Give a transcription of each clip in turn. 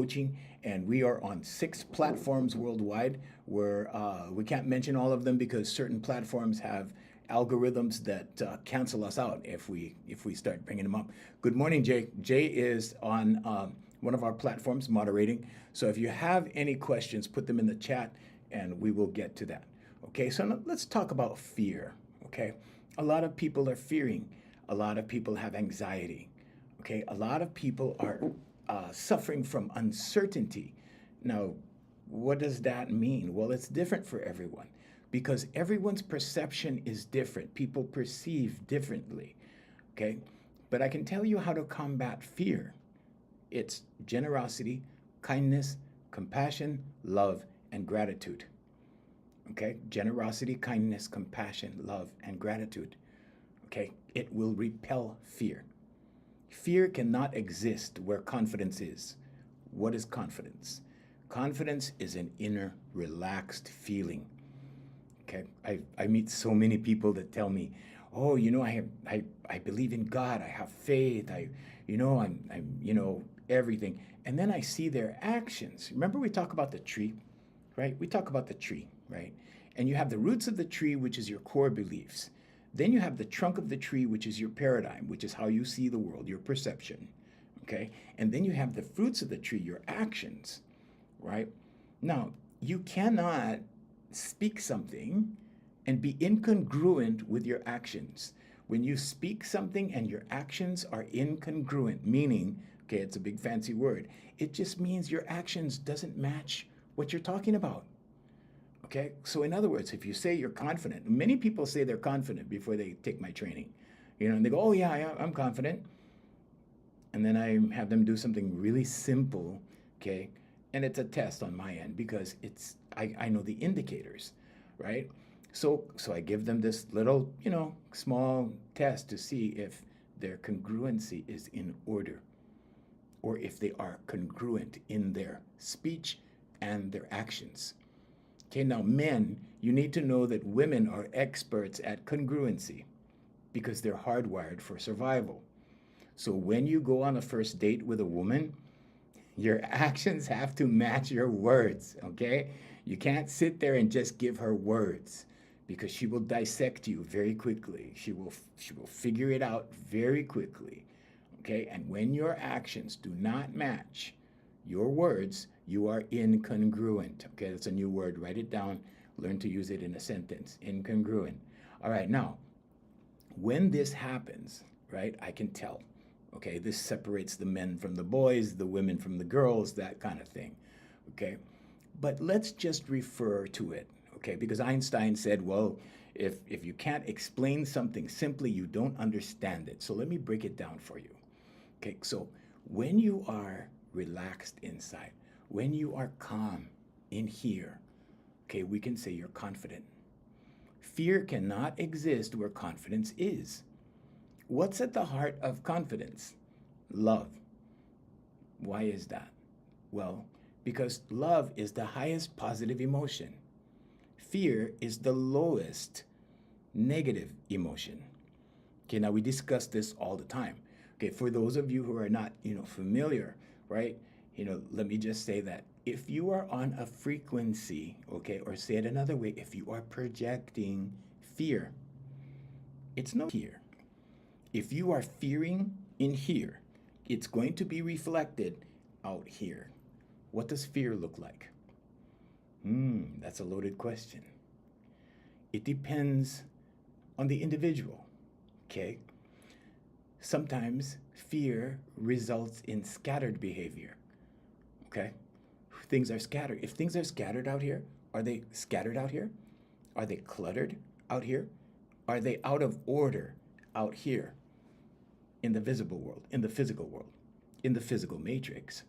coaching, and we are on 6 platforms worldwide where we can't mention all of them because certain platforms have algorithms that cancel us out if we start bringing them up. Good morning, Jay. Jay is on one of our platforms moderating. So if you have any questions, put them in the chat and we will get to that. Okay, so now let's talk about fear. Okay, a lot of people are fearing. A lot of people have anxiety. Okay, a lot of people are suffering from uncertainty. Now, what does that mean? Well, it's different for everyone because everyone's perception is different. People perceive differently. Okay, but I can tell you how to combat fear. It's generosity, kindness, compassion, love, and gratitude. Okay, generosity, kindness, compassion, love, and gratitude. Okay, it will repel fear. Fear cannot exist where confidence is. What is confidence? Confidence is an inner, relaxed feeling. Okay, I meet so many people that tell me, oh, you know, I believe in God. I have faith. I'm everything. And then I see their actions. Remember we talk about the tree, right? We talk about the tree, right? And you have the roots of the tree, which is your core beliefs. Then you have the trunk of the tree, which is your paradigm, which is how you see the world, your perception, okay? And then you have the fruits of the tree, your actions, right? Now, you cannot speak something and be incongruent with your actions. When you speak something and your actions are incongruent, meaning, okay, it's a big fancy word, it just means your actions doesn't match what you're talking about. Okay, so in other words, if you say you're confident, many people say they're confident before they take my training, and they go, oh yeah, I'm confident. And then I have them do something really simple, okay? And it's a test on my end because I know the indicators, right? So I give them this little, small test to see if their congruency is in order or if they are congruent in their speech and their actions. Okay, now men, you need to know that women are experts at congruency because they're hardwired for survival. So when you go on a first date with a woman, your actions have to match your words, okay? You can't sit there and just give her words because she will dissect you very quickly. She will figure it out very quickly, okay? And when your actions do not match your words, you are incongruent. Okay, that's a new word. Write it down. Learn to use it in a sentence. Incongruent. All right, now, when this happens, right, I can tell. Okay, this separates the men from the boys, the women from the girls, that kind of thing. Okay, but let's just refer to it. Okay, because Einstein said, well, if you can't explain something simply, you don't understand it. So let me break it down for you. Okay, so when you are relaxed inside, when you are calm in here, okay, we can say you're confident. Fear cannot exist where confidence is. What's at the heart of confidence? Love. Why is that? Well, because love is the highest positive emotion. Fear is the lowest negative emotion. Okay, now we discuss this all the time. Okay, for those of you who are not, familiar, right? Let me just say that if you are on a frequency, okay, or say it another way, if you are projecting fear, it's no here. If you are fearing in here, it's going to be reflected out here. What does fear look like? That's a loaded question. It depends on the individual, okay? Sometimes fear results in scattered behavior. Okay? Things are scattered. If things are scattered out here, are they scattered out here? Are they cluttered out here? Are they out of order out here in the visible world, in the physical world, in the physical matrix?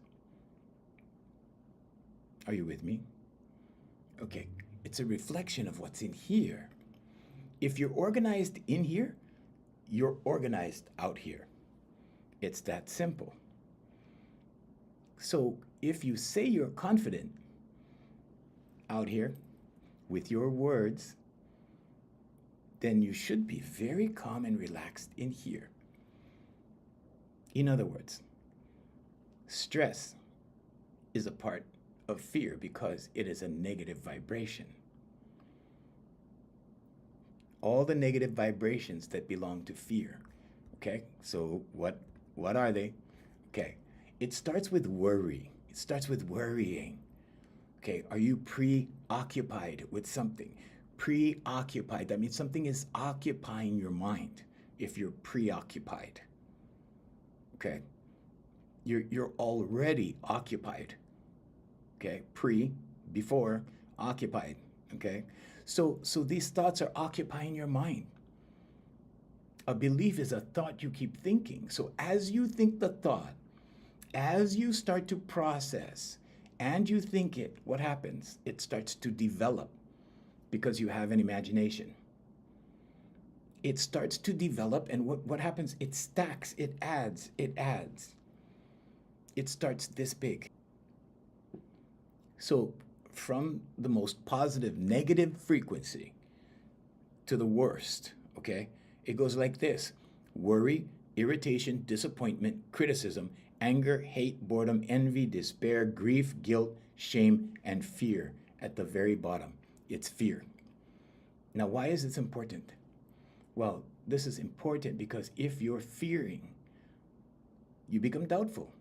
Are you with me? Okay, it's a reflection of what's in here. If you're organized in here, you're organized out here. It's that simple. So if you say you're confident out here with your words, then you should be very calm and relaxed in here. In other words, stress is a part of fear because it is a negative vibration. All the negative vibrations that belong to fear. Okay, so what are they? Okay, it starts with worry. It starts with worrying. Okay, are you preoccupied with something? Preoccupied, that means something is occupying your mind if you're preoccupied. Okay, you're already occupied. Okay, before, occupied. Okay, so these thoughts are occupying your mind. A belief is a thought you keep thinking. So as you think the thought, as you start to process and you think it, what happens? It starts to develop because you have an imagination. It starts to develop, and what happens? It stacks, it adds, it adds. It starts this big. So from the most positive, negative frequency to the worst, okay? It goes like this: worry, irritation, disappointment, criticism, anger, hate, boredom, envy, despair, grief, guilt, shame, and fear. At the very bottom, it's fear. Now, why is this important? Well, this is important because if you're fearing, you become doubtful.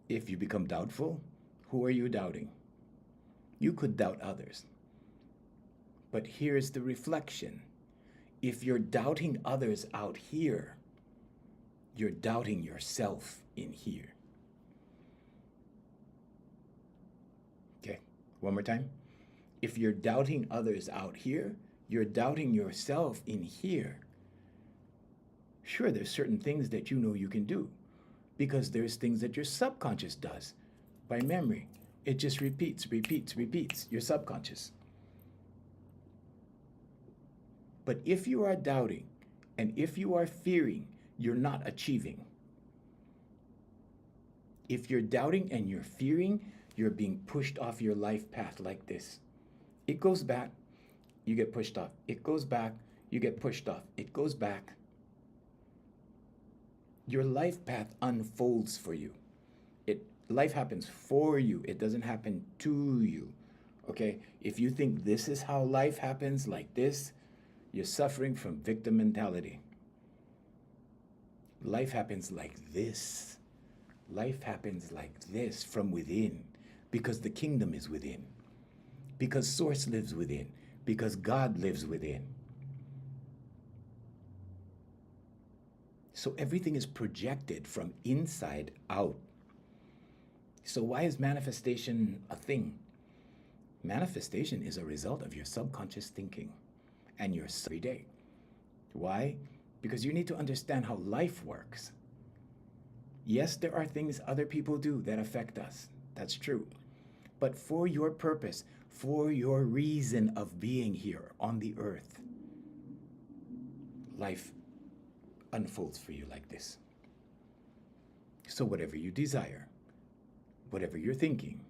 If you become doubtful, who are you doubting? You could doubt others. But here's the reflection. If you're doubting others out here, you're doubting yourself in here. Okay, one more time. If you're doubting others out here, you're doubting yourself in here. Sure, there's certain things that you know you can do because there's things that your subconscious does by memory. It just repeats, your subconscious. But if you are doubting and if you are fearing, you're not achieving. If you're doubting and you're fearing, you're being pushed off your life path like this. It goes back, you get pushed off. It goes back, you get pushed off. It goes back. Your life path unfolds for you. Life happens for you. It doesn't happen to you. Okay? If you think this is how life happens, like this, you're suffering from victim mentality. Life happens like this. Life happens like this from within because the kingdom is within. Because Source lives within. Because God lives within. So everything is projected from inside out. So why is manifestation a thing? Manifestation is a result of your subconscious thinking and your every day. Why? Because you need to understand how life works. Yes, there are things other people do that affect us. That's true. But for your purpose, for your reason of being here on the earth, life unfolds for you like this. So whatever you desire, whatever you're thinking,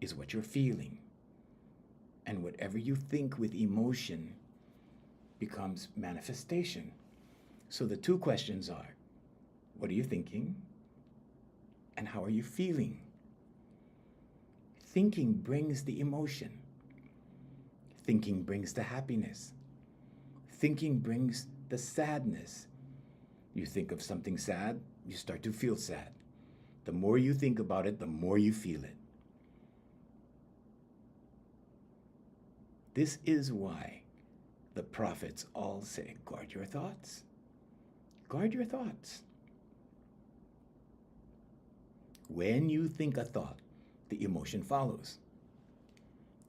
is what you're feeling. And whatever you think with emotion becomes manifestation. So the two questions are, what are you thinking? And how are you feeling? Thinking brings the emotion. Thinking brings the happiness. Thinking brings the sadness. You think of something sad, you start to feel sad. The more you think about it, the more you feel it. This is why the prophets all say, guard your thoughts. Guard your thoughts. When you think a thought, the emotion follows.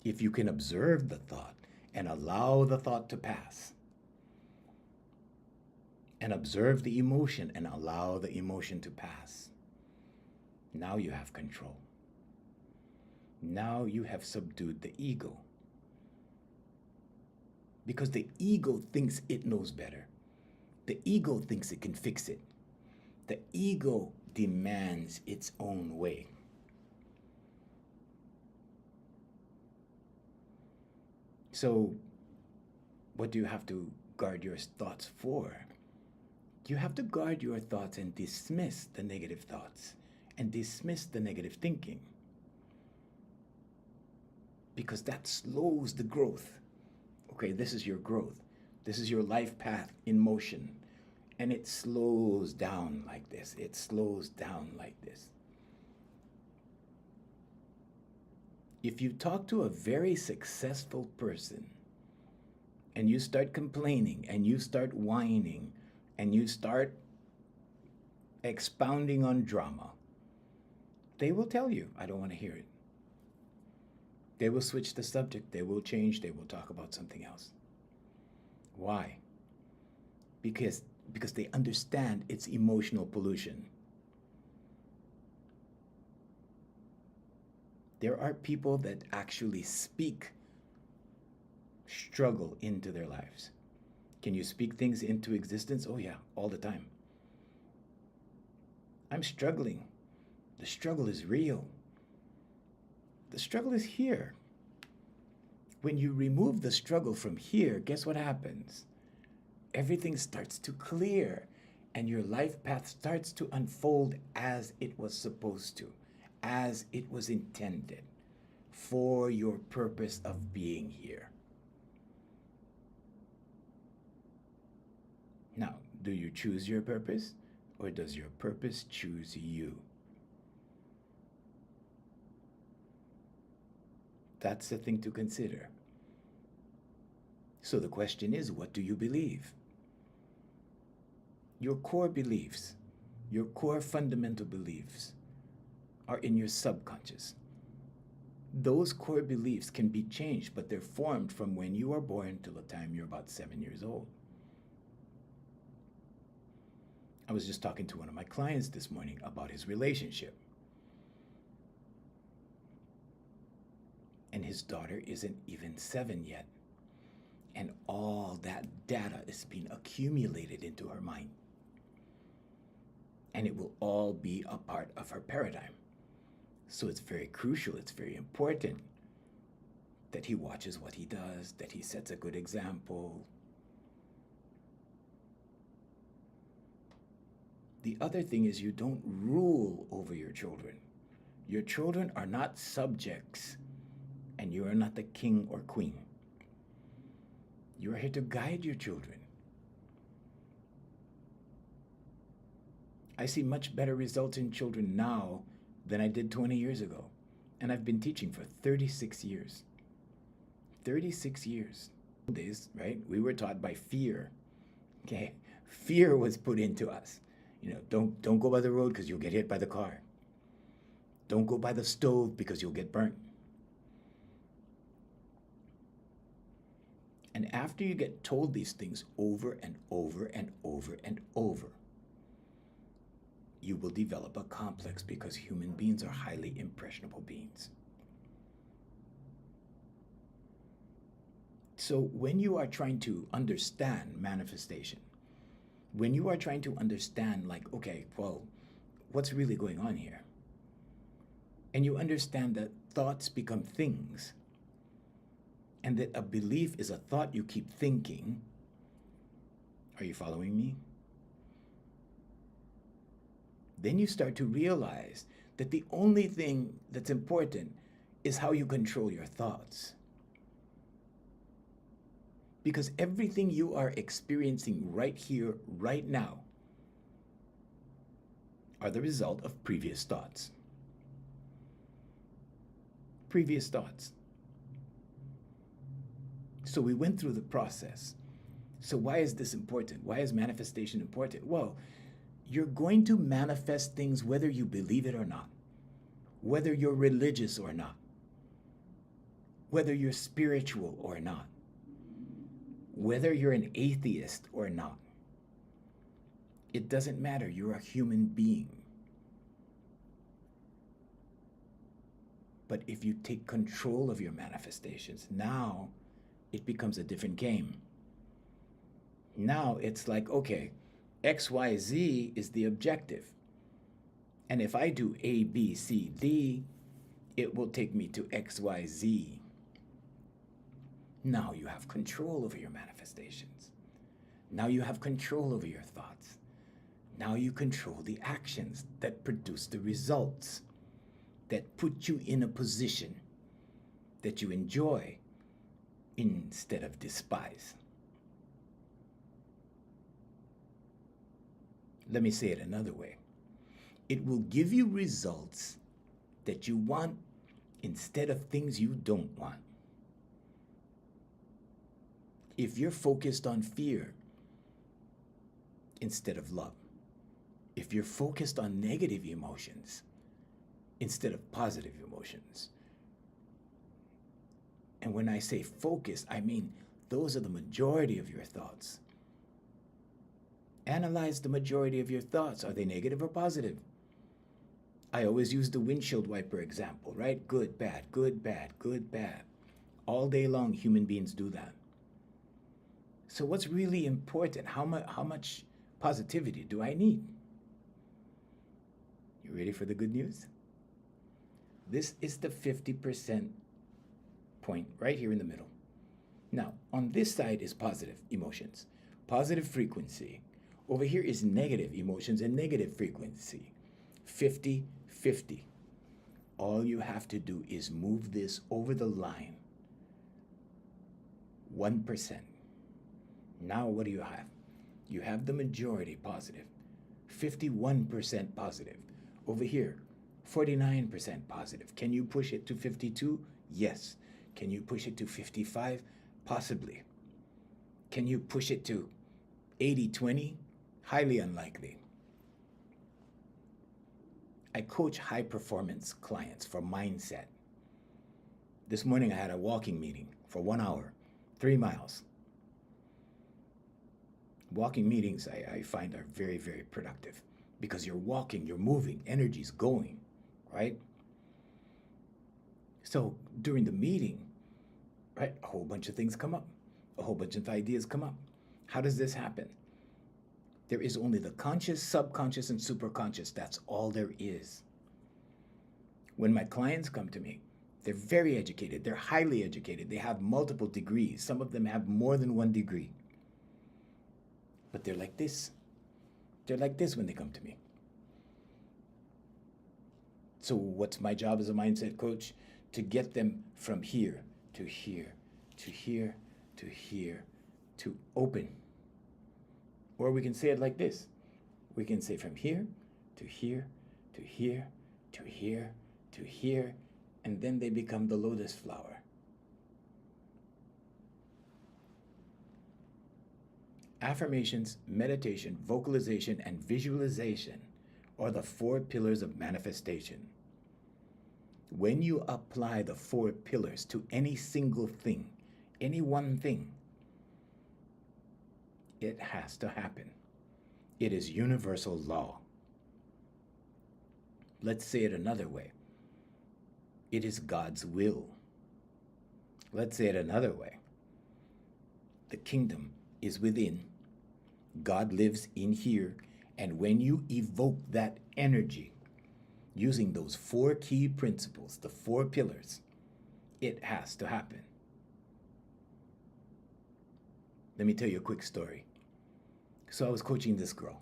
If you can observe the thought and allow the thought to pass, and observe the emotion and allow the emotion to pass, now you have control. Now you have subdued the ego. Because the ego thinks it knows better. The ego thinks it can fix it. The ego demands its own way. So, what do you have to guard your thoughts for? You have to guard your thoughts and dismiss the negative thoughts and dismiss the negative thinking, because that slows the growth. Okay, this is your growth. This is your life path in motion. And it slows down like this. It slows down like this. If you talk to a very successful person and you start complaining and you start whining and you start expounding on drama, they will tell you, I don't want to hear it. They will switch the subject. They will change. They will talk about something else. Why? Because they understand it's emotional pollution. There are people that actually speak struggle into their lives. Can you speak things into existence? Oh yeah, all the time. I'm struggling. The struggle is real. The struggle is here. When you remove the struggle from here, guess what happens? Everything starts to clear and your life path starts to unfold as it was supposed to, as it was intended, for your purpose of being here. Now, do you choose your purpose, or does your purpose choose you? That's the thing to consider. So the question is, what do you believe? Your core beliefs, your core fundamental beliefs are in your subconscious. Those core beliefs can be changed, but they're formed from when you are born till the time you're about 7 years old. I was just talking to one of my clients this morning about his relationship. And his daughter isn't even 7 yet. And all that data is being accumulated into her mind. And it will all be a part of her paradigm. So it's very crucial, it's very important that he watches what he does, that he sets a good example. The other thing is, you don't rule over your children. Your children are not subjects, and you are not the king or queen. You are here to guide your children. I see much better results in children now than I did 20 years ago. And I've been teaching for 36 years. 36 years. Days, right? We were taught by fear. Okay? Fear was put into us. You know, don't go by the road because you'll get hit by the car. Don't go by the stove because you'll get burnt. And after you get told these things over and over and over and over, you will develop a complex, because human beings are highly impressionable beings. So when you are trying to understand manifestation, when you are trying to understand, like, okay, well, what's really going on here? And you understand that thoughts become things, and that a belief is a thought you keep thinking. Are you following me? Then you start to realize that the only thing that's important is how you control your thoughts. Because everything you are experiencing right here, right now, are the result of previous thoughts. Previous thoughts. So we went through the process. So why is this important? Why is manifestation important? Well, you're going to manifest things whether you believe it or not, whether you're religious or not, whether you're spiritual or not, whether you're an atheist or not. It doesn't matter. You're a human being. But if you take control of your manifestations, now it becomes a different game. Now it's like, okay, XYZ is the objective. And if I do A, B, C, D, it will take me to XYZ. Now you have control over your manifestations. Now you have control over your thoughts. Now you control the actions that produce the results, that put you in a position that you enjoy instead of despise. Let me say it another way. It will give you results that you want instead of things you don't want. If you're focused on fear instead of love, if you're focused on negative emotions instead of positive emotions, and when I say focus, I mean those are the majority of your thoughts. Analyze the majority of your thoughts. Are they negative or positive? I always use the windshield wiper example, right? Good, bad, good, bad, good, bad. All day long, human beings do that. So what's really important? How much positivity do I need? You ready for the good news? This is the 50% point right here in the middle. Now, on this side is positive emotions, positive frequency. Over here is negative emotions and negative frequency. 50-50. All you have to do is move this over the line. 1%. Now what do you have? You have the majority positive. 51% positive. Over here, 49% positive. Can you push it to 52? Yes. Can you push it to 55? Possibly. Can you push it to 80-20? Highly unlikely. I coach high performance clients for mindset. This morning I had a walking meeting for 1 hour, 3 miles. Walking meetings I find are very, very productive because you're walking, you're moving, energy's going, right? So during the meeting, right, a whole bunch of things come up, a whole bunch of ideas come up. How does this happen? There is only the conscious, subconscious, and superconscious. That's all there is. When my clients come to me, they're very educated. They're highly educated. They have multiple degrees. Some of them have more than 1 degree. But they're like this. They're like this when they come to me. So what's my job as a mindset coach? To get them from here to here, to here, to here, to open. Or we can say it like this. We can say from here, to here, to here, to here, to here, and then they become the lotus flower. Affirmations, meditation, vocalization, and visualization are the 4 pillars of manifestation. When you apply the 4 pillars to any single thing, any one thing, it has to happen. It is universal law. Let's say it another way. It is God's will. Let's say it another way. The kingdom is within. God lives in here. And when you evoke that energy using those 4 key principles, the 4 pillars, it has to happen. Let me tell you a quick story. So I was coaching this girl.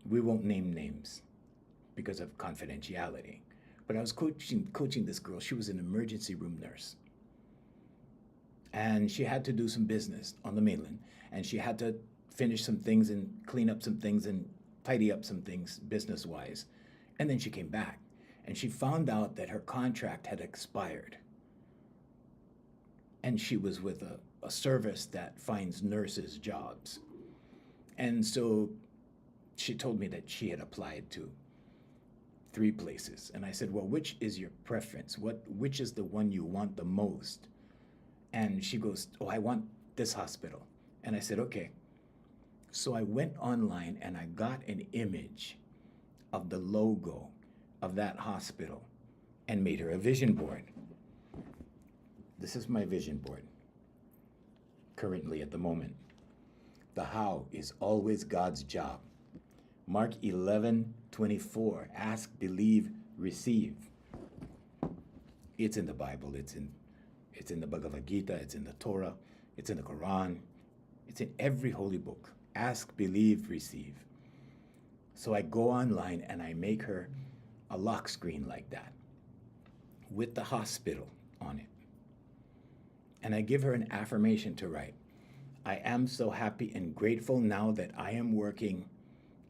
We won't name names because of confidentiality. But I was coaching this girl. She was an emergency room nurse. And she had to do some business on the mainland. And she had to finish some things and clean up some things and tidy up some things business-wise. And then she came back. And she found out that her contract had expired. And she was with a service that finds nurses jobs. And so she told me that she had applied to 3 places. And I said, well, which is your preference? Which is the one you want the most? And she goes, oh, I want this hospital. And I said, okay. So I went online and I got an image of the logo of that hospital and made her a vision board. This is my vision board currently at the moment. The how is always God's job. Mark 11:24, ask, believe, receive. It's in the Bible. It's in the Bhagavad Gita. It's in the Torah. It's in the Quran. It's in every holy book. Ask, believe, receive. So I go online and I make her a lock screen like that with the hospital on it. And I give her an affirmation to write. I am so happy and grateful now that I am working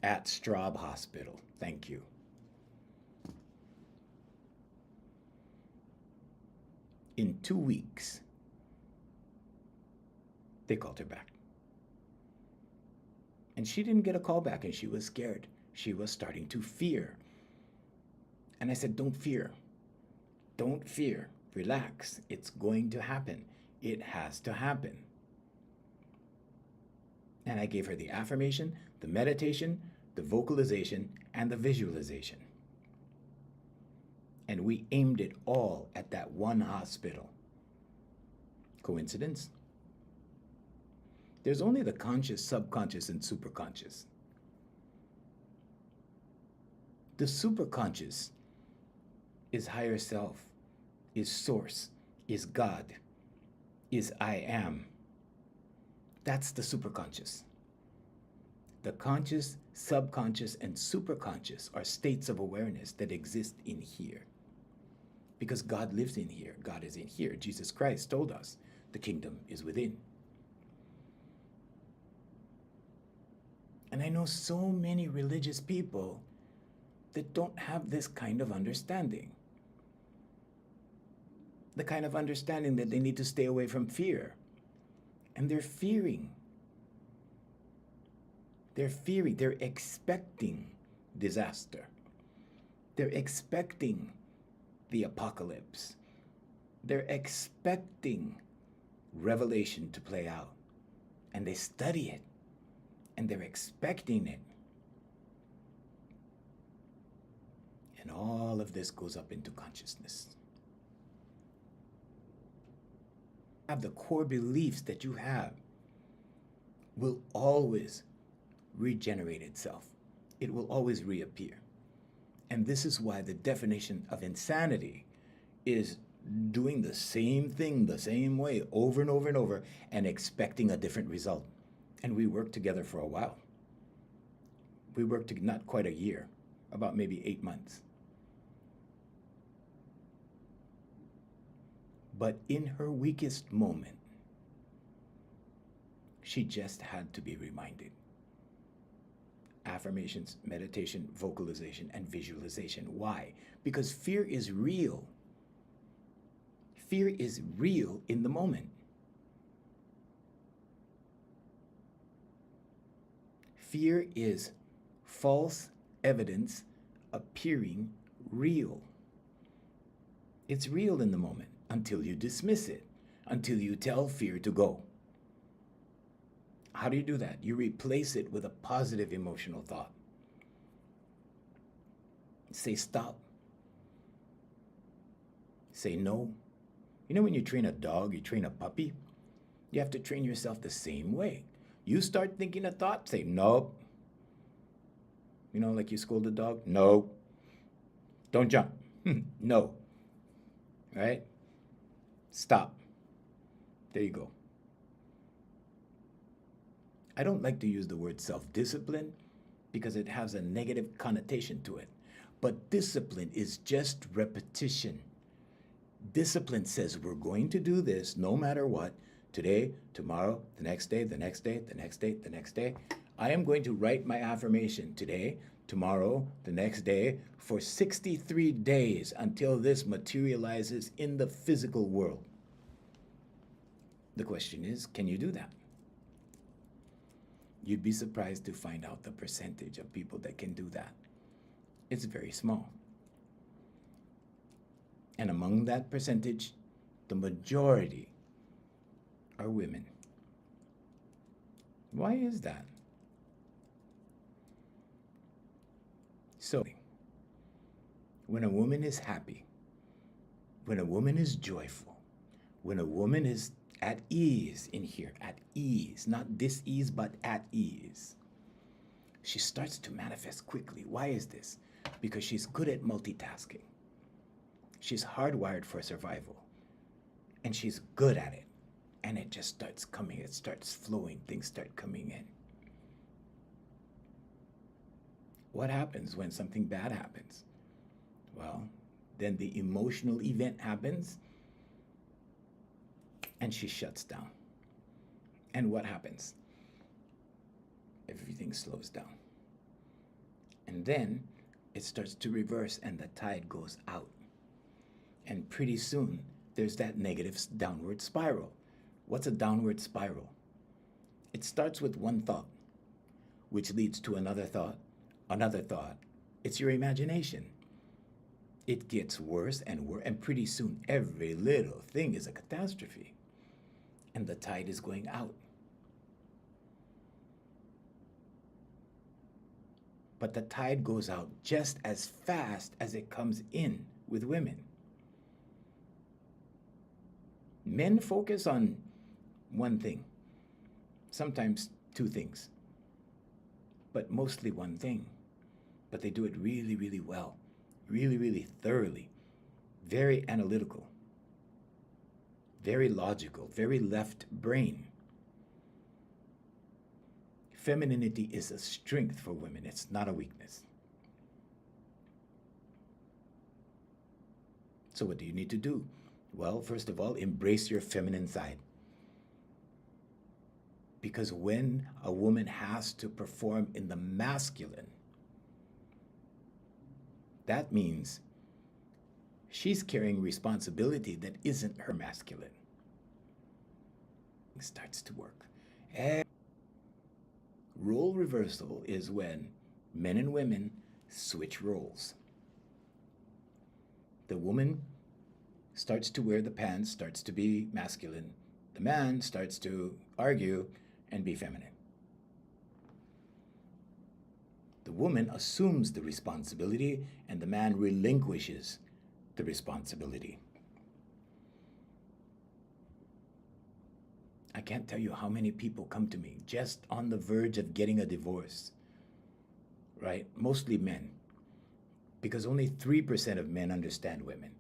at Straub Hospital. Thank you. In 2 weeks, they called her back. And she didn't get a call back and she was scared. She was starting to fear. And I said, don't fear. Don't fear. Relax. It's going to happen. It has to happen. And I gave her the affirmation, the meditation, the vocalization, and the visualization. And we aimed it all at that one hospital. Coincidence? There's only the conscious, subconscious, and superconscious. The superconscious is higher self, is source, is God, is I am. That's the superconscious. The conscious, subconscious, and superconscious are states of awareness that exist in here. Because God lives in here. God is in here. Jesus Christ told us the kingdom is within. And I know so many religious people that don't have this kind of understanding. The kind of understanding that they need to stay away from fear. And they're fearing. They're fearing. They're expecting disaster. They're expecting the apocalypse. They're expecting revelation to play out. And they study it. And they're expecting it. And all of this goes up into consciousness. Have the core beliefs that you have will always regenerate itself. It will always reappear. And this is why the definition of insanity is doing the same thing the same way over and over and over and expecting a different result. And we worked together for a while. We worked not quite a year, about maybe 8 months. But in her weakest moment, she just had to be reminded. Affirmations, meditation, vocalization, and visualization. Why? Because fear is real. Fear is real in the moment. Fear is false evidence appearing real. It's real in the moment until you dismiss it, until you tell fear to go. How do you do that? You replace it with a positive emotional thought. Say stop. Say no. You know when you train a dog, you train a puppy? You have to train yourself the same way. You start thinking a thought, say nope. You know, like you scold a dog? No. Don't jump. No. Right? Stop. There you go. I don't like to use the word self-discipline because it has a negative connotation to it. But discipline is just repetition. Discipline says we're going to do this no matter what. Today, tomorrow, the next day, the next day, the next day, the next day. I am going to write my affirmation today, tomorrow, the next day, for 63 days until this materializes in the physical world. The question is, can you do that? You'd be surprised to find out the percentage of people that can do that. It's very small. And among that percentage, the majority are women. Why is that? So, when a woman is happy, when a woman is joyful, when a woman is at ease in here, at ease, not dis-ease, but at ease, she starts to manifest quickly. Why is this? Because she's good at multitasking. She's hardwired for survival, and she's good at it. And it just starts coming, it starts flowing, things start coming in. What happens when something bad happens? Well, then the emotional event happens and she shuts down. And what happens? Everything slows down. And then it starts to reverse and the tide goes out. And pretty soon, there's that negative downward spiral. What's a downward spiral? It starts with one thought, which leads to another thought, another thought. It's your imagination. It gets worse and worse, and pretty soon every little thing is a catastrophe. And the tide is going out. But the tide goes out just as fast as it comes in with women. Men focus on one thing, sometimes two things, but mostly one thing. But they do it really, really well, really, really thoroughly, very analytical, very logical, very left brain. Femininity is a strength for women. It's not a weakness. So what do you need to do? Well, first of all, embrace your feminine side. Because when a woman has to perform in the masculine, that means she's carrying responsibility that isn't her masculine. It starts to work. And role reversal is when men and women switch roles. The woman starts to wear the pants, starts to be masculine. The man starts to argue and be feminine. The woman assumes the responsibility and the man relinquishes the responsibility. I can't tell you how many people come to me just on the verge of getting a divorce, right? Mostly men, because only 3% of men understand women.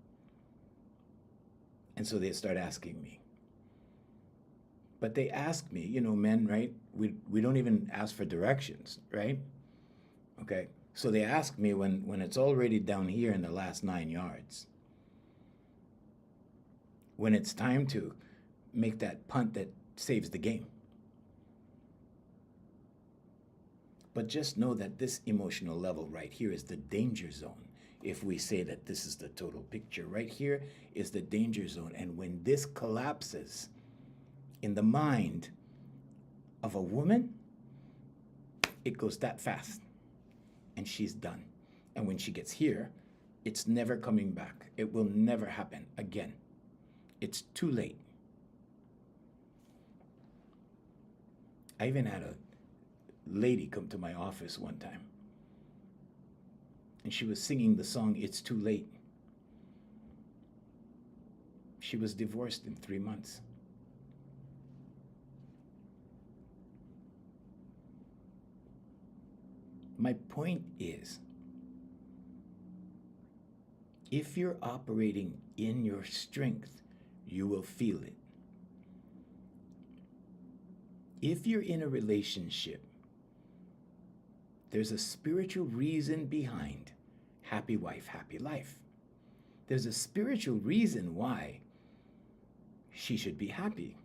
And so they start asking me. But they ask me, you know, men, right? We don't even ask for directions, right? Okay, so they ask me when it's already down here in the last 9 yards. When it's time to make that punt that saves the game. But just know that this emotional level right here is the danger zone. If we say that this is the total picture, right here is the danger zone. And when this collapses in the mind of a woman, it goes that fast and she's done. And when she gets here, it's never coming back. It will never happen again. It's too late. I even had a lady come to my office one time, and she was singing the song, "It's Too Late." She was divorced in 3 months. My point is, if you're operating in your strength, you will feel it. If you're in a relationship, there's a spiritual reason behind happy wife, happy life. There's a spiritual reason why she should be happy.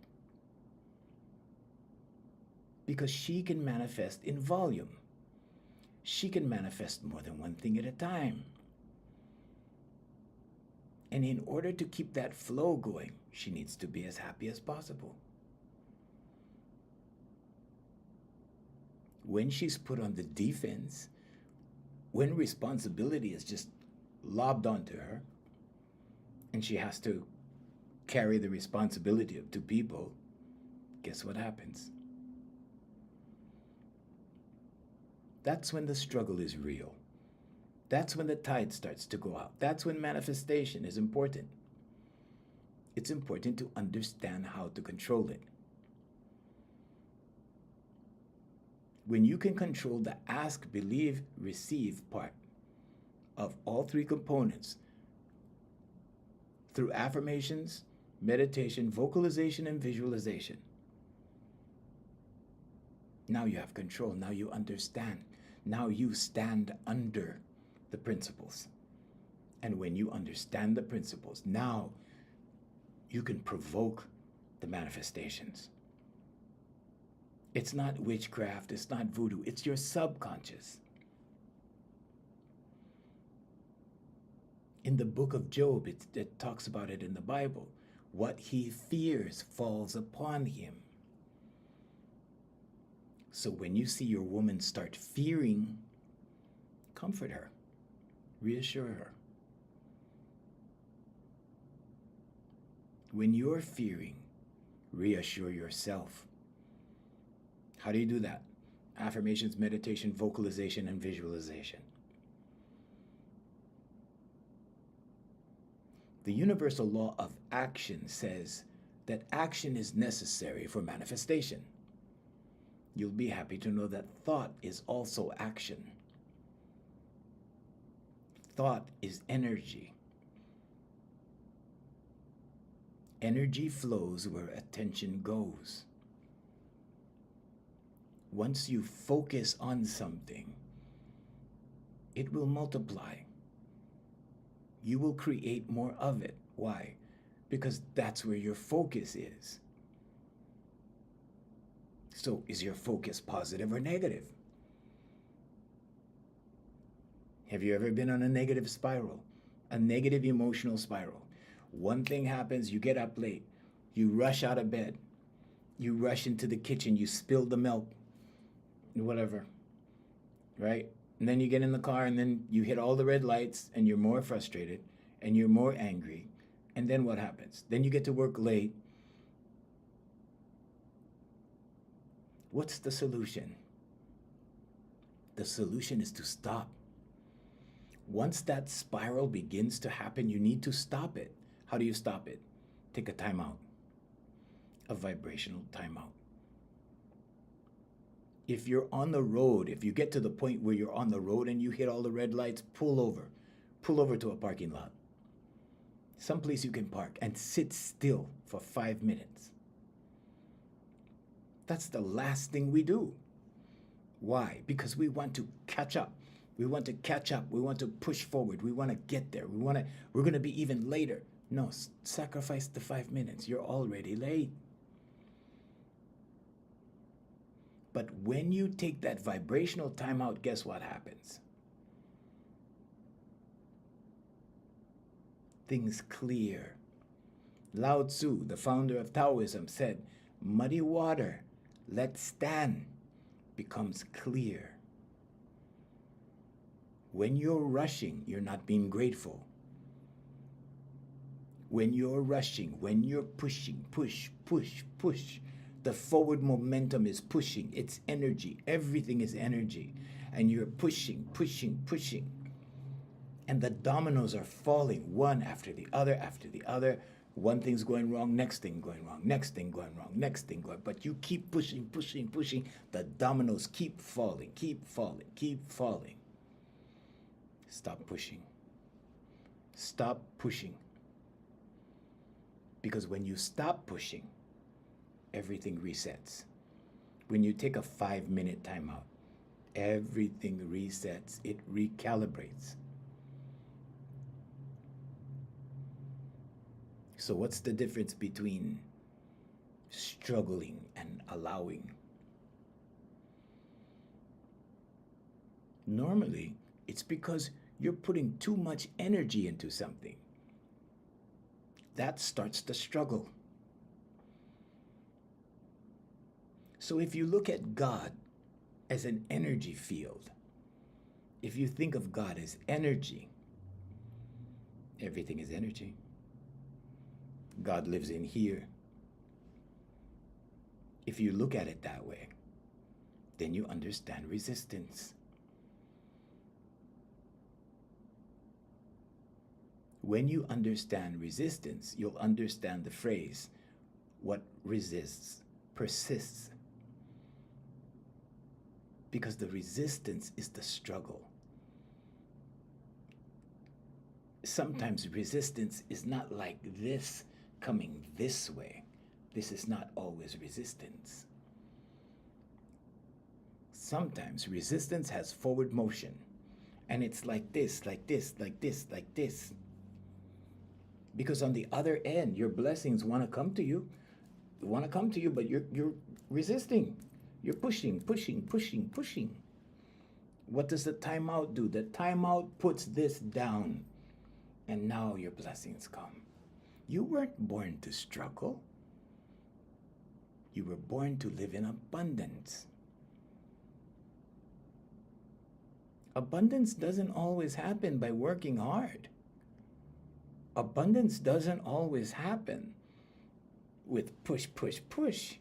Because she can manifest in volume. She can manifest more than one thing at a time. And in order to keep that flow going, she needs to be as happy as possible. When she's put on the defense, when responsibility is just lobbed onto her, and she has to carry the responsibility of two people, guess what happens? That's when the struggle is real. That's when the tide starts to go out. That's when manifestation is important. It's important to understand how to control it. When you can control the ask, believe, receive part of all three components through affirmations, meditation, vocalization, and visualization, now you have control. Now you understand. Now you stand under the principles. And when you understand the principles, now you can provoke the manifestations. It's not witchcraft, it's not voodoo, it's your subconscious. In the book of Job, it talks about it in the Bible. What he fears falls upon him. So when you see your woman start fearing, comfort her, reassure her. When you're fearing, reassure yourself. How do you do that? Affirmations, meditation, vocalization, and visualization. The universal law of action says that action is necessary for manifestation. You'll be happy to know that thought is also action. Thought is energy. Energy flows where attention goes. Once you focus on something, it will multiply. You will create more of it. Why? Because that's where your focus is. So is your focus positive or negative? Have you ever been on a negative spiral? A negative emotional spiral? One thing happens, you get up late, you rush out of bed, you rush into the kitchen, you spill the milk, whatever, right? And then you get in the car and then you hit all the red lights and you're more frustrated and you're more angry. And then what happens? Then you get to work late. What's the solution? The solution is to stop. Once that spiral begins to happen, you need to stop it. How do you stop it? Take a timeout, a vibrational timeout. If you're on the road, if you get to the point where you're on the road and you hit all the red lights, pull over to a parking lot. Someplace you can park and sit still for 5 minutes. That's the last thing we do. Why? Because we want to catch up. We want to catch up. We want to push forward. We want to get there. We're going to be even later. No, sacrifice the 5 minutes. You're already late. But when you take that vibrational timeout, guess what happens? Things clear. Lao Tzu, the founder of Taoism, said, muddy water, let stand, becomes clear. When you're rushing, you're not being grateful. When you're rushing, when you're pushing, push, the forward momentum is pushing. It's energy. Everything is energy. And you're pushing. And the dominoes are falling one after the other. One thing's going wrong, next thing going wrong, next thing going wrong, next thing going. But you keep pushing. The dominoes keep falling. Stop pushing. Stop pushing. Because when you stop pushing, everything resets. When you take a 5-minute timeout, everything resets. It recalibrates. So what's the difference between struggling and allowing? Normally, it's because you're putting too much energy into something. That starts the struggle. So if you look at God as an energy field, if you think of God as energy, everything is energy. God lives in here. If you look at it that way, then you understand resistance. When you understand resistance, you'll understand the phrase, what resists persists. Because the resistance is the struggle. Sometimes resistance is not like this coming this way. This is not always resistance. sometimes resistance has forward motion. And it's like this, like this, like this, like this. Because on the other end, your blessings want to come to you. Want to come to you, but you're resisting. You're pushing, pushing, pushing, pushing. What does the timeout do? The timeout puts this down. And now your blessings come. You weren't born to struggle. You were born to live in abundance. Abundance doesn't always happen by working hard. Abundance doesn't always happen with push, push, push.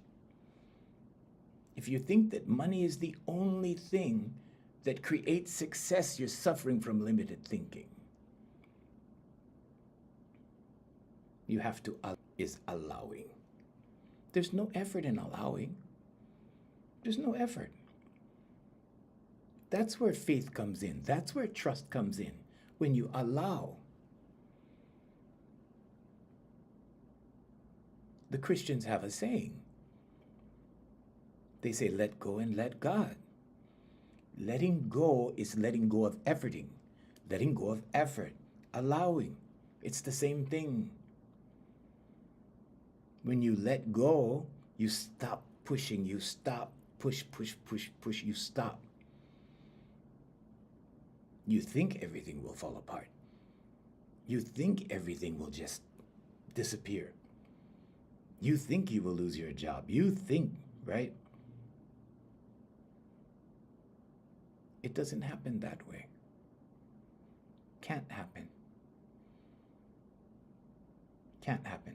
If you think that money is the only thing that creates success, you're suffering from limited thinking. You have to is allowing. There's no effort in allowing. There's no effort. That's where faith comes in. That's where trust comes in. When you allow. The Christians have a saying. They say, let go and let God. Letting go is letting go of efforting. Letting go of effort. Allowing. It's the same thing. When you let go, you stop pushing. You stop. Push, push, push, push. You stop. You think everything will fall apart. You think everything will just disappear. You think you will lose your job. You think, right? It doesn't happen that way. Can't happen. Can't happen.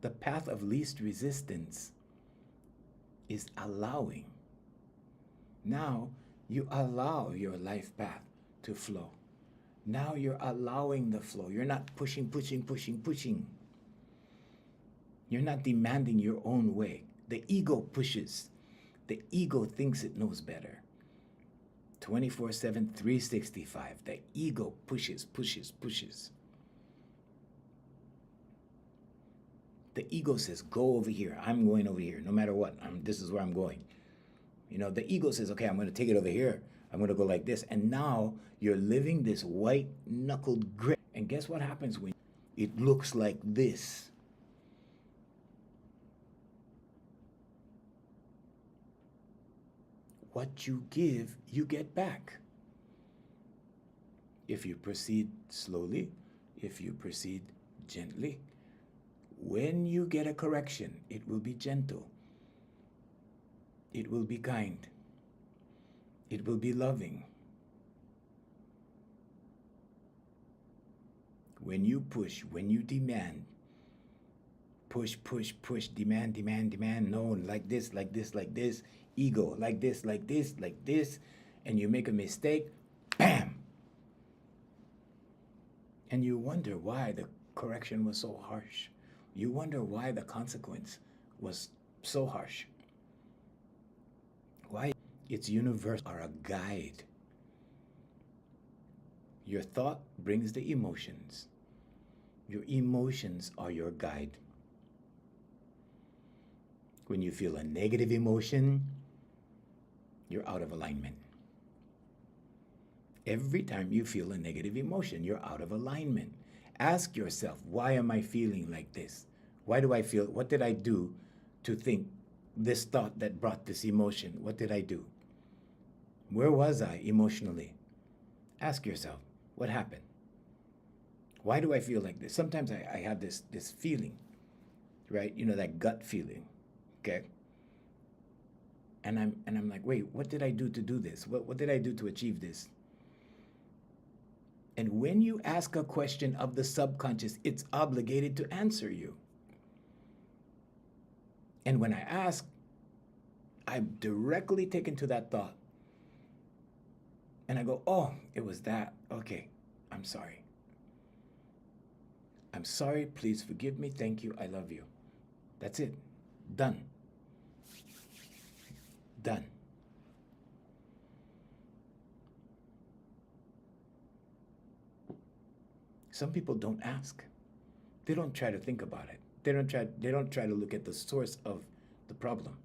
The path of least resistance is allowing. Now you allow your life path to flow. Now you're allowing the flow. You're not pushing, pushing, pushing, pushing. You're not demanding your own way. The ego pushes. The ego thinks it knows better. 24/7, 365. The ego pushes, pushes, pushes. The ego says, go over here. I'm going over here. No matter what, this is where I'm going. You know, the ego says, okay, I'm going to take it over here. I'm going to go like this. And now you're living this white-knuckled grip. And guess what happens when it looks like this? What you give, you get back. If you proceed slowly, if you proceed gently, when you get a correction, it will be gentle. It will be kind. It will be loving. When you push, when you demand, push, push, push, demand, demand, demand, no, like this, like this, like this, ego, like this, like this, like this, and you make a mistake, bam! And you wonder why the correction was so harsh. You wonder why the consequence was so harsh. Why? It's universal, or a guide. Your thought brings the emotions. Your emotions are your guide. When you feel a negative emotion, you're out of alignment. Every time you feel a negative emotion, you're out of alignment. Ask yourself, why am I feeling like this? Why do I feel, what did I do to think this thought that brought this emotion? What did I do? Where was I emotionally? Ask yourself, what happened? Why do I feel like this? Sometimes I have this feeling, right? You know, that gut feeling, okay? And I'm like, wait, what did I do to do this? What did I do to achieve this? And when you ask a question of the subconscious, it's obligated to answer you. And when I ask, I'm directly taken to that thought. And I go, oh, it was that. Okay, I'm sorry. I'm sorry, please forgive me, thank you, I love you. That's it, done. Done. Some people don't ask. They don't try to think about it. They don't try to look at the source of the problem.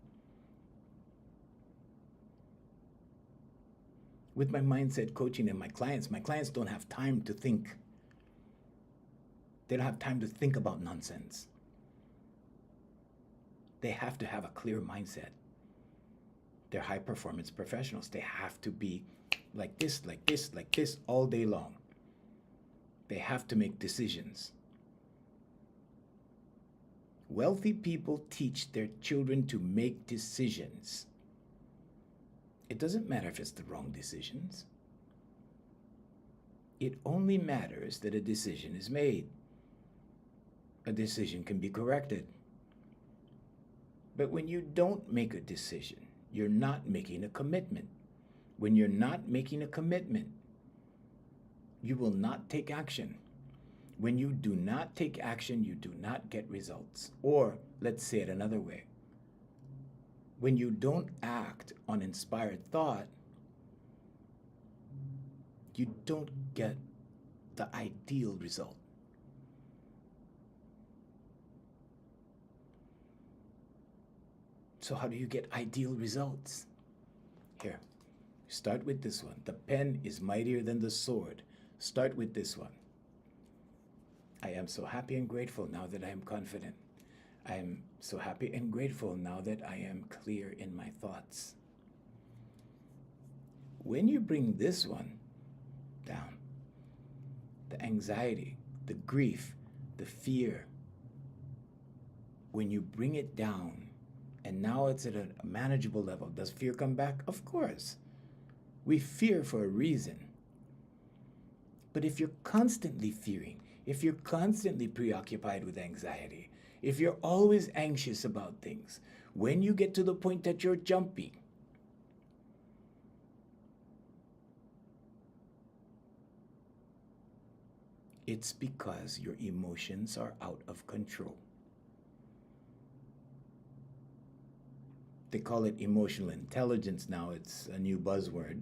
With my mindset coaching and my clients don't have time to think. They don't have time to think about nonsense. They have to have a clear mindset. They're high performance professionals. They have to be like this, like this, like this all day long. They have to make decisions. Wealthy people teach their children to make decisions. It doesn't matter if it's the wrong decisions. It only matters that a decision is made. A decision can be corrected. But when you don't make a decision, you're not making a commitment. When you're not making a commitment, you will not take action. When you do not take action, you do not get results. Or let's say it another way. When you don't act on inspired thought, you don't get the ideal result. So how do you get ideal results? Here, start with this one. The pen is mightier than the sword. Start with this one. I am so happy and grateful now that I am confident. I am so happy and grateful now that I am clear in my thoughts. When you bring this one down, the anxiety, the grief, the fear, when you bring it down, and now it's at a manageable level, does fear come back? Of course. We fear for a reason. But if you're constantly fearing, if you're constantly preoccupied with anxiety, if you're always anxious about things, when you get to the point that you're jumpy, it's because your emotions are out of control. They call it emotional intelligence now. It's a new buzzword.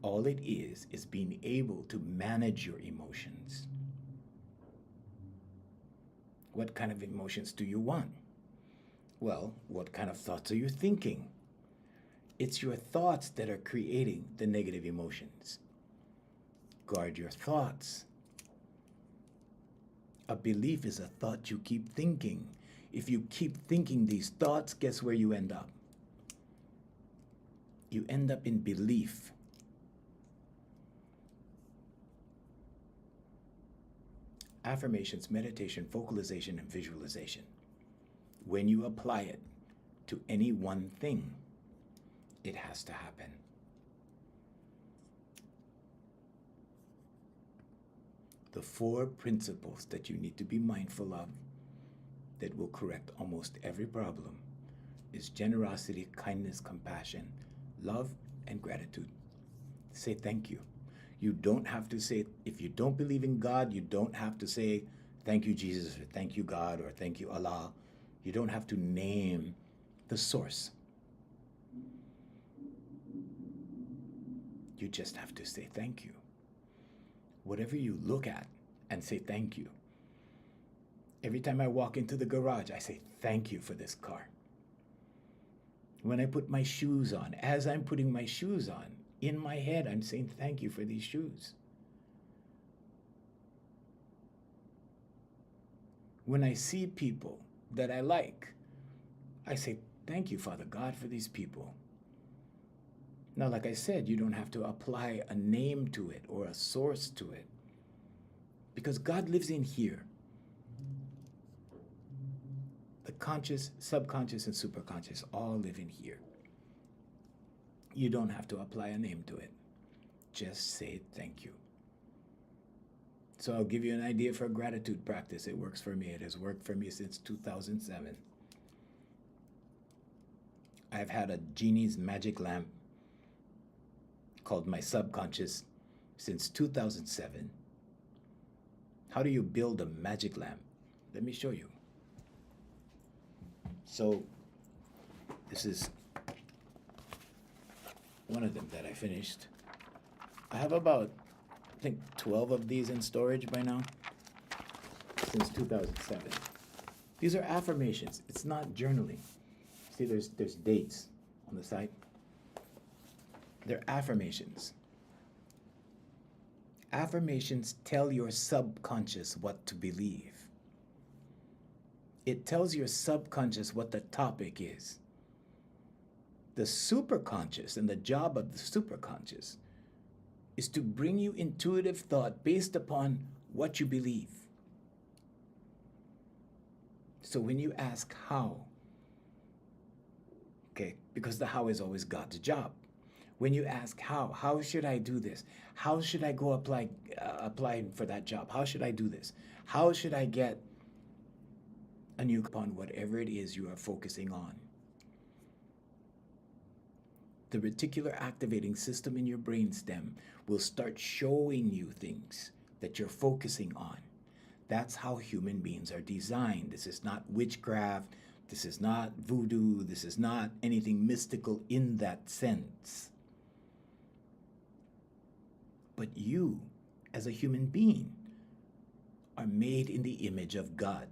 All it is being able to manage your emotions. What kind of emotions do you want? Well, what kind of thoughts are you thinking? It's your thoughts that are creating the negative emotions. Guard your thoughts. A belief is a thought you keep thinking. If you keep thinking these thoughts, guess where you end up? You end up in belief. Affirmations, meditation, vocalization, and visualization. When you apply it to any one thing, it has to happen. The 4 principles that you need to be mindful of that will correct almost every problem is generosity, kindness, compassion, love, and gratitude. Say thank you. You don't have to say, if you don't believe in God, you don't have to say thank you Jesus, or thank you God, or thank you Allah. You don't have to name the source. You just have to say thank you. Whatever you look at and say thank you. Every time I walk into the garage, I say thank you for this car. When I put my shoes on, as I'm putting my shoes on, in my head, I'm saying thank you for these shoes. When I see people that I like, I say thank you, Father God, for these people. Now, like I said, you don't have to apply a name to it or a source to it, because God lives in here. The conscious, subconscious, and superconscious all live in here. You don't have to apply a name to it. Just say thank you. So I'll give you an idea for a gratitude practice. It works for me. It has worked for me since 2007. I've had a genie's magic lamp called my subconscious since 2007. How do you build a magic lamp? Let me show you. So this is one of them that I finished. I have about, I think, 12 of these in storage by now, since 2007. These are affirmations. It's not journaling. See, there's dates on the side. They're affirmations. Affirmations tell your subconscious what to believe. It tells your subconscious what the topic is. The superconscious, and the job of the superconscious is to bring you intuitive thought based upon what you believe. So when you ask how, okay, because the how is always God's job. When you ask how should I do this? How should I go apply for that job? How should I do this? How should I get a new upon whatever it is you are focusing on? The reticular activating system in your brainstem will start showing you things that you're focusing on. That's how human beings are designed. This is not witchcraft. This is not voodoo. This is not anything mystical in that sense. But you, as a human being, are made in the image of God.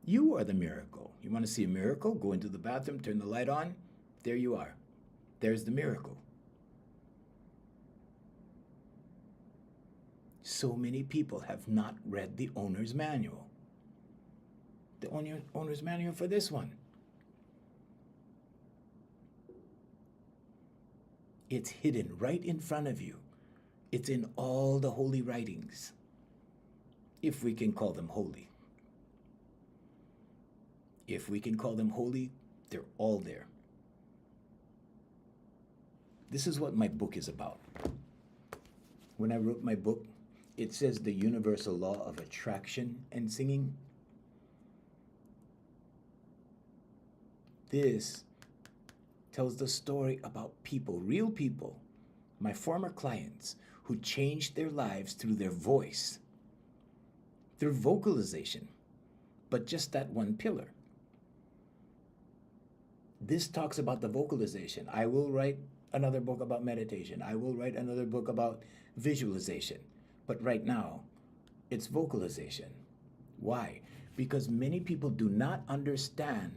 You are the miracle. You want to see a miracle? Go into the bathroom, turn the light on. There you are. There's the miracle. So many people have not read the owner's manual. The owner's manual for this one. It's hidden right in front of you. It's in all the holy writings, if we can call them holy. If we can call them holy, they're all there. This is what my book is about. When I wrote my book, it says the universal law of attraction and singing. This tells the story about people, real people, my former clients, who changed their lives through their voice, through vocalization, but just that one pillar. This talks about the vocalization. I will write another book about meditation. I will write another book about visualization. But right now, it's vocalization. Why? Because many people do not understand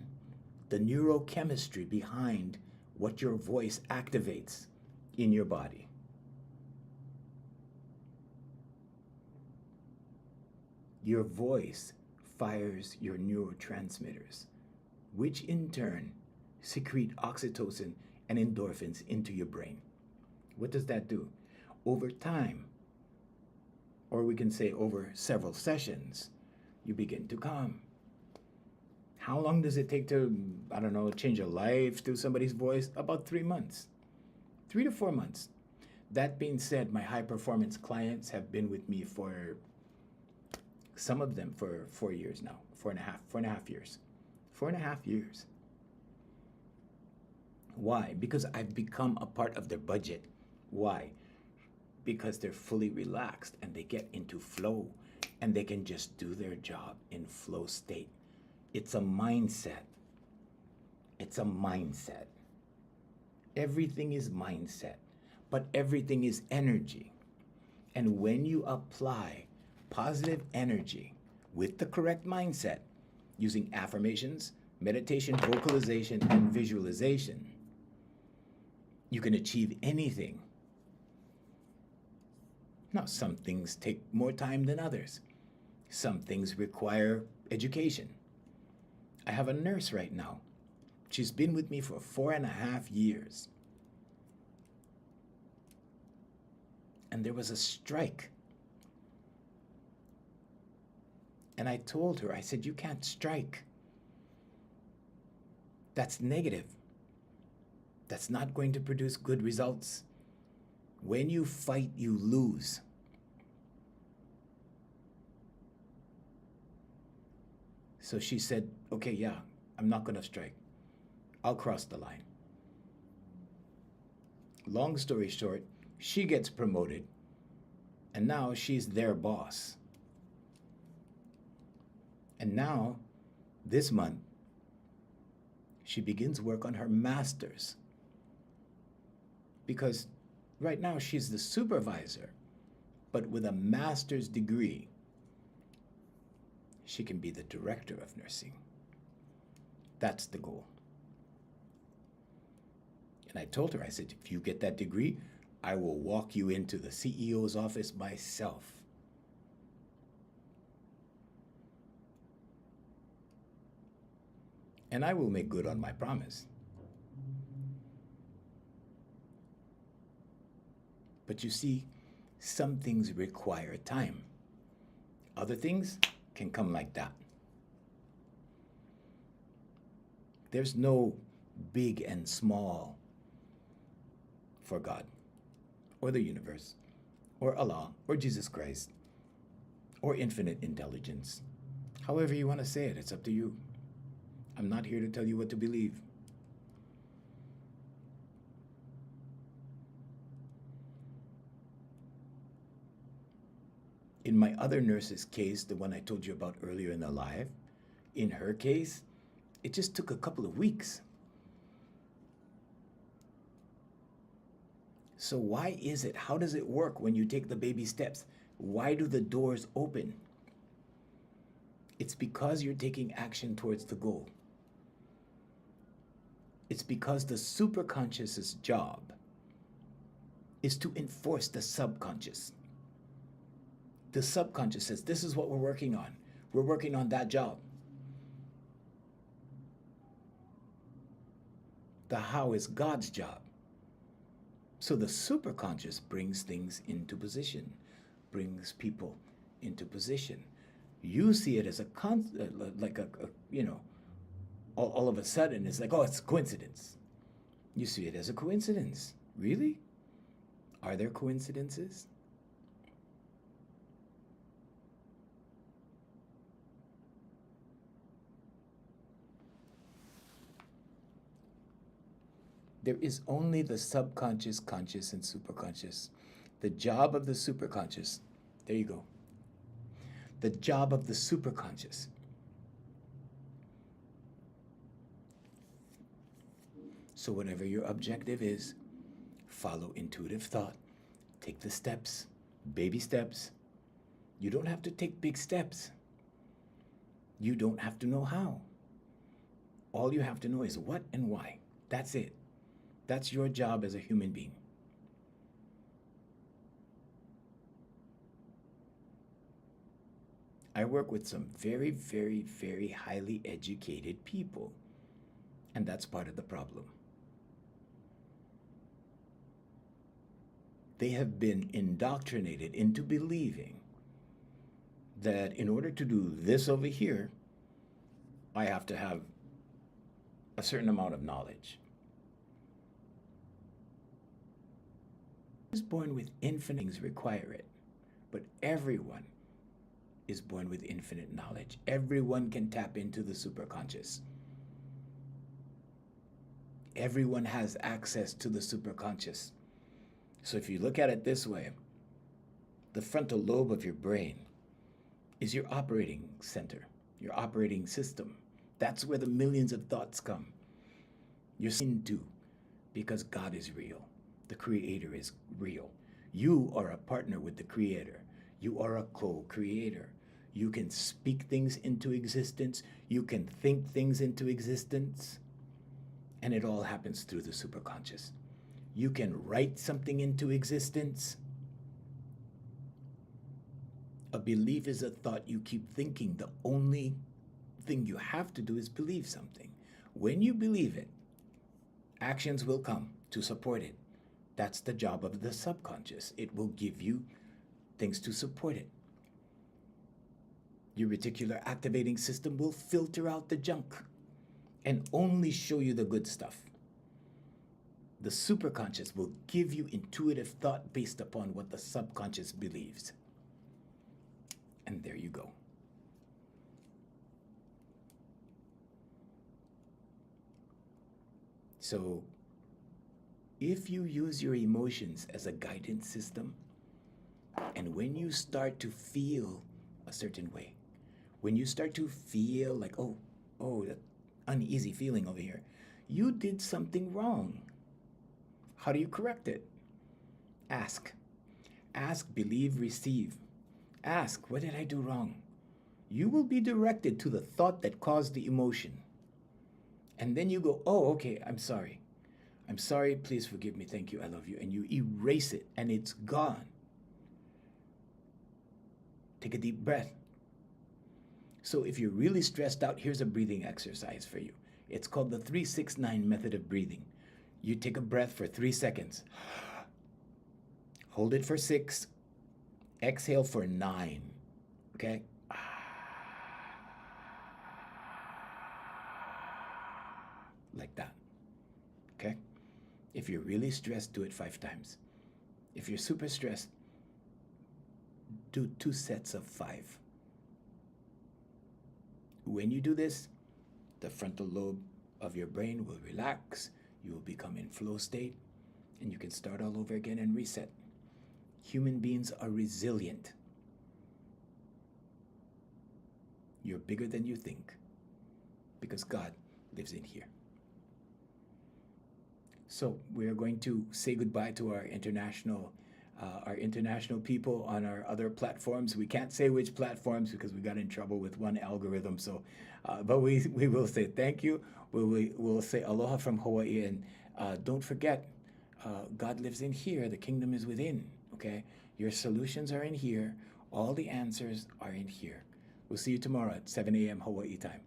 the neurochemistry behind what your voice activates in your body. Your voice fires your neurotransmitters, which in turn secrete oxytocin and endorphins into your brain. What does that do? Over time, or we can say over several sessions, you begin to calm. How long does it take to, I don't know, change a life through somebody's voice? About 3 months, 3 to 4 months. That being said, my high performance clients have been with me for, some of them for 4 years now, 4.5 years. 4.5 years. Why? Because I've become a part of their budget. Why? Because they're fully relaxed and they get into flow and they can just do their job in flow state. It's a mindset. It's a mindset. Everything is mindset, but everything is energy. And when you apply positive energy with the correct mindset, using affirmations, meditation, vocalization, and visualization, you can achieve anything. Now, some things take more time than others. Some things require education. I have a nurse right now. She's been with me for 4.5 years. And there was a strike. And I told her, I said, you can't strike. That's negative. That's not going to produce good results. When you fight, you lose. So she said, okay, yeah, I'm not going to strike. I'll cross the line. Long story short, she gets promoted, and now she's their boss. And now, this month, she begins work on her master's. Because right now she's the supervisor, but with a master's degree, she can be the director of nursing. That's the goal. And I told her, I said, if you get that degree, I will walk you into the CEO's office myself. And I will make good on my promise. But you see, some things require time. Other things can come like that. There's no big and small for God, or the universe, or Allah, or Jesus Christ, or infinite intelligence. However you want to say it, it's up to you. I'm not here to tell you what to believe. In my other nurse's case, the one I told you about earlier in the live, in her case, it just took a couple of weeks. So why is it? How does it work when you take the baby steps? Why do the doors open? It's because you're taking action towards the goal. It's because the superconscious's job is to enforce the subconscious. The subconscious says, this is what we're working on. We're working on that job. The how is God's job. So the superconscious brings things into position, brings people into position. You see it as all of a sudden it's like, oh, it's a coincidence. You see it as a coincidence. Really? Are there coincidences? There is only the subconscious, conscious, and superconscious. The job of the superconscious, there you go. The job of the superconscious. So whatever your objective is, follow intuitive thought. Take the steps, baby steps. You don't have to take big steps. You don't have to know how. All you have to know is what and why. That's it. That's your job as a human being. I work with some very, very, very highly educated people, and that's part of the problem. They have been indoctrinated into believing that in order to do this over here, I have to have a certain amount of knowledge. Is born with infinite things require it, but everyone is born with infinite knowledge. Everyone can tap into the superconscious. Everyone has access to the superconscious. So if you look at it this way, the frontal lobe of your brain is your operating center, your operating system. That's where the millions of thoughts come. You're into because God is real. The Creator is real. You are a partner with the Creator. You are a co-creator. You can speak things into existence. You can think things into existence. And it all happens through the superconscious. You can write something into existence. A belief is a thought you keep thinking. The only thing you have to do is believe something. When you believe it, actions will come to support it. That's the job of the subconscious. It will give you things to support it. Your reticular activating system will filter out the junk and only show you the good stuff. The superconscious will give you intuitive thought based upon what the subconscious believes. And there you go. So, if you use your emotions as a guidance system, and when you start to feel a certain way, when you start to feel like, oh, that uneasy feeling over here, you did something wrong. How do you correct it? Ask. Ask, believe, receive. Ask, what did I do wrong? You will be directed to the thought that caused the emotion. And then you go, oh, okay, I'm sorry. I'm sorry, please forgive me, thank you, I love you. And you erase it and it's gone. Take a deep breath. So if you're really stressed out, here's a breathing exercise for you. It's called the 3-6-9 method of breathing. You take a breath for 3 seconds. Hold it for 6. Exhale for 9. Okay? Like that. Okay? If you're really stressed, do it 5 times. If you're super stressed, do 2 sets of 5. When you do this, the frontal lobe of your brain will relax, you will become in flow state, and you can start all over again and reset. Human beings are resilient. You're bigger than you think because God lives in here. So we are going to say goodbye to our international people on our other platforms. We can't say which platforms because we got in trouble with one algorithm. So, but we will say thank you. We'll say aloha from Hawaii, and don't forget, God lives in here. The kingdom is within. Okay, your solutions are in here. All the answers are in here. We'll see you tomorrow at 7 a.m. Hawaii time.